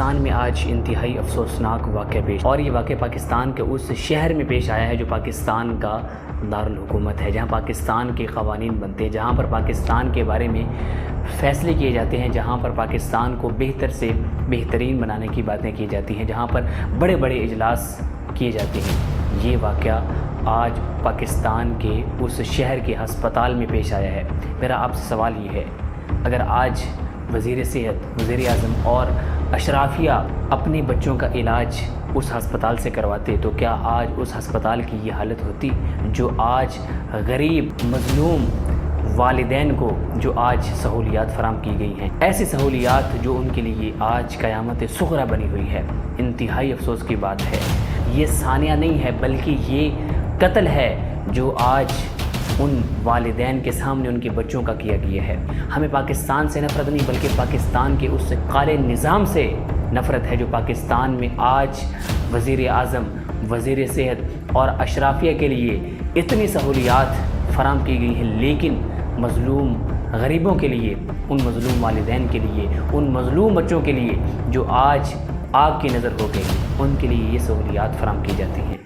پاکستان میں آج انتہائی افسوسناک واقعہ پیش، اور یہ واقعہ پاکستان کے اس شہر میں پیش آیا ہے جو پاکستان کا دارالحکومت ہے، جہاں پاکستان کے قوانین بنتے ہیں، جہاں پر پاکستان کے بارے میں فیصلے کیے جاتے ہیں، جہاں پر پاکستان کو بہتر سے بہترین بنانے کی باتیں کی جاتی ہیں، جہاں پر بڑے بڑے اجلاس کیے جاتے ہیں۔ یہ واقعہ آج پاکستان کے اس شہر کے ہسپتال میں پیش آیا ہے۔ میرا آپ سے سوال یہ ہے، اگر آج وزیر صحت، وزیر اعظم اور اشرافیہ اپنے بچوں کا علاج اس ہسپتال سے کرواتے تو کیا آج اس ہسپتال کی یہ حالت ہوتی؟ جو آج غریب مظلوم والدین کو جو آج سہولیات فراہم کی گئی ہیں، ایسی سہولیات جو ان کے لیے آج قیامت صغریٰ بنی ہوئی ہے، انتہائی افسوس کی بات ہے۔ یہ ثانیہ نہیں ہے بلکہ یہ قتل ہے جو آج ان والدین کے سامنے ان کے بچوں کا کیا گیا ہے۔ ہمیں پاکستان سے نفرت نہیں بلکہ پاکستان کے اس کالے نظام سے نفرت ہے جو پاکستان میں آج وزیر اعظم، وزیر صحت اور اشرافیہ کے لیے اتنی سہولیات فراہم کی گئی ہیں، لیکن مظلوم غریبوں کے لیے، ان مظلوم والدین کے لیے، ان مظلوم بچوں کے لیے جو آج آگ کی نظر ہو گئے، ان کے لیے یہ سہولیات فراہم کی جاتی ہیں۔